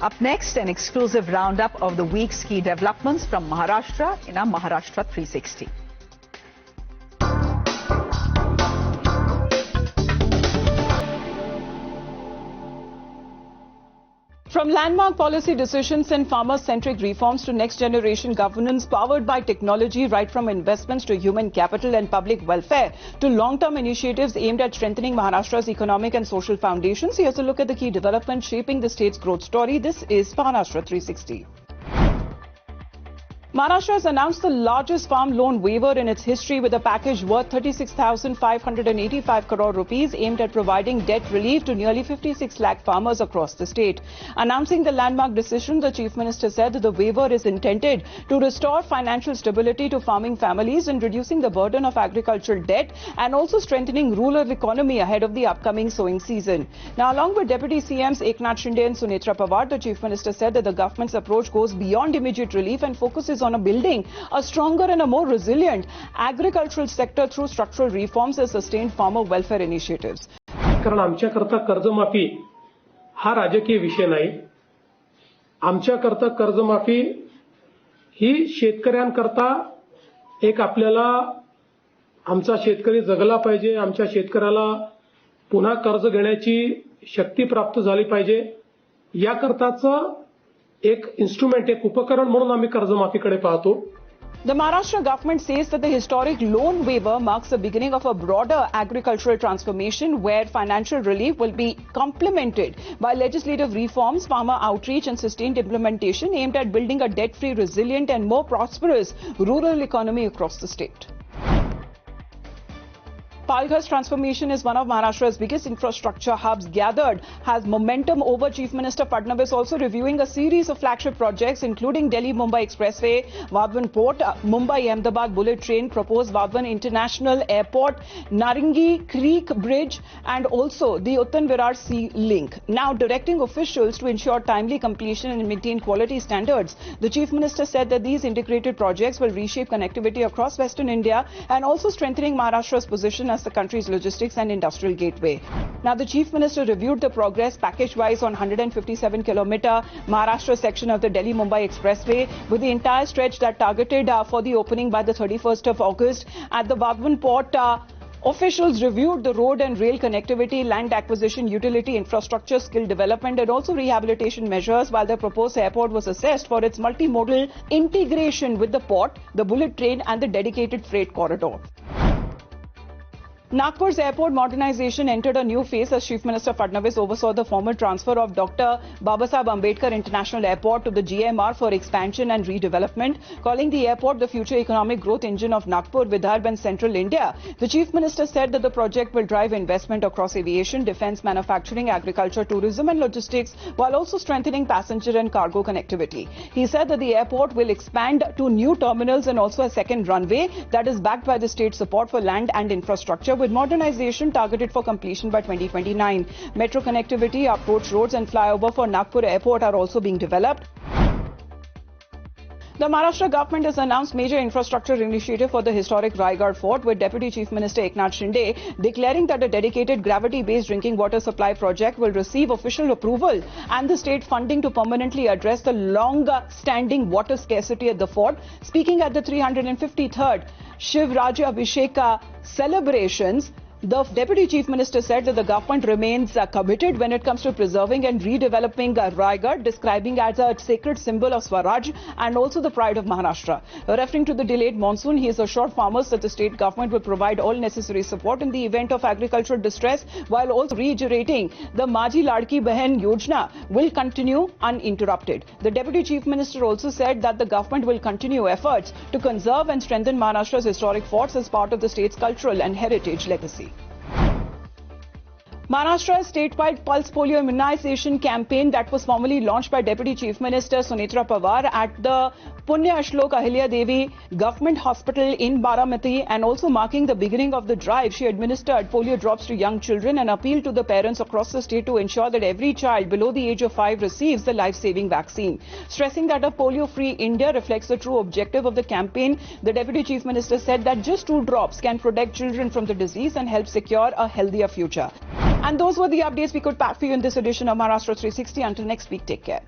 Up next, an exclusive roundup of the week's key developments from Maharashtra in our Maharashtra 360. From landmark policy decisions and farmer-centric reforms to next-generation governance powered by technology, right from investments to human capital and public welfare to long-term initiatives aimed at strengthening Maharashtra's economic and social foundations, here's a look at the key developments shaping the state's growth story. This is Maharashtra 360. Maharashtra has announced the largest farm loan waiver in its history with a package worth 36,585 crore rupees aimed at providing debt relief to nearly 56 lakh farmers across the state. Announcing the landmark decision, the Chief Minister said that the waiver is intended to restore financial stability to farming families and reducing the burden of agricultural debt and also strengthening rural economy ahead of the upcoming sowing season. Now, along with Deputy CMs Eknath Shinde and Sunetra Pawar, the Chief Minister said that the government's approach goes beyond immediate relief and focuses on building a stronger and a more resilient agricultural sector through structural reforms and sustained farmer welfare initiatives. कारण आमच्याकरता कर्जमाफी हा राजकीय विषय नाही. आमच्याकरता कर्जमाफी ही शेतकऱ्यांकरता एक आपल्याला आमचा शेतकरी जगला पाहिजे, आमच्या शेतकऱ्याला पुन्हा कर्ज घेण्याची शक्ती प्राप्त झाली पाहिजे याकरताचं एक इन्स्ट्रुमेंट, एक उपकरण म्हणून आम्ही कर्जमाफीकडे पाहतो. The Maharashtra government says that the historic loan waiver marks the beginning of a broader agricultural transformation where financial relief will be complemented by legislative reforms, farmer outreach and sustained implementation aimed at building a debt-free, resilient and more prosperous rural economy across the state. Palghar's transformation is one of Maharashtra's biggest infrastructure hubs. Gathered has momentum over Chief Minister Fadnavis also reviewing a series of flagship projects including Delhi-Mumbai Expressway, Vadhavan Port, Mumbai-Ahmedabad Bullet Train, proposed Vadhavan International Airport, Narangi Creek Bridge and also the Uttan-Virar Sea Link. Now directing officials to ensure timely completion and maintain quality standards. The Chief Minister said that these integrated projects will reshape connectivity across Western India and also strengthening Maharashtra's position as the country's logistics and industrial gateway. Now, the Chief Minister reviewed the progress package-wise on 157-kilometer Maharashtra section of the Delhi-Mumbai Expressway with the entire stretch that targeted for the opening by the 31st of August. At the Vadhavan Port, officials reviewed the road and rail connectivity, land acquisition, utility infrastructure, skill development and also rehabilitation measures, while the proposed airport was assessed for its multimodal integration with the port, the bullet train and the dedicated freight corridor. Nagpur's airport modernization entered a new phase as Chief Minister Fadnavis oversaw the formal transfer of Dr. Babasaheb Ambedkar International Airport to the GMR for expansion and redevelopment, calling the airport the future economic growth engine of Nagpur, Vidarbha and Central India. The Chief Minister said that the project will drive investment across aviation, defence, manufacturing, agriculture, tourism and logistics, while also strengthening passenger and cargo connectivity. He said that the airport will expand to new terminals and also a second runway that is backed by the state support for land and infrastructure, with modernization targeted for completion by 2029. Metro connectivity, approach roads and flyover for Nagpur Airport are also being developed. The Maharashtra government has announced major infrastructure initiative for the historic Raigarh Fort, with Deputy Chief Minister Eknath Shinde declaring that a dedicated gravity-based drinking water supply project will receive official approval and the state funding to permanently address the long-standing water scarcity at the fort. Speaking at the 353rd Shivrajya Abhishek celebrations, the Deputy Chief Minister said that the government remains committed when it comes to preserving and redeveloping Raigarh, describing as a sacred symbol of Swaraj and also the pride of Maharashtra. Referring to the delayed monsoon, he has assured farmers that the state government will provide all necessary support in the event of agricultural distress, while also reiterating the Maji Ladki Behan Yojana will continue uninterrupted. The Deputy Chief Minister also said that the government will continue efforts to conserve and strengthen Maharashtra's historic forts as part of the state's cultural and heritage legacy. Maharashtra's statewide pulse polio immunization campaign that was formally launched by Deputy Chief Minister Sunetra Pawar at the Punya Ashlok Ahilya Devi Government Hospital in Baramati, and also marking the beginning of the drive, she administered polio drops to young children and appealed to the parents across the state to ensure that every child below the age of 5 receives the life-saving vaccine. Stressing that a polio-free India reflects the true objective of the campaign, the Deputy Chief Minister said that just 2 drops can protect children from the disease and help secure a healthier future. And those were the updates we could pack for you in this edition of Maharashtra 360. Until next week, take care.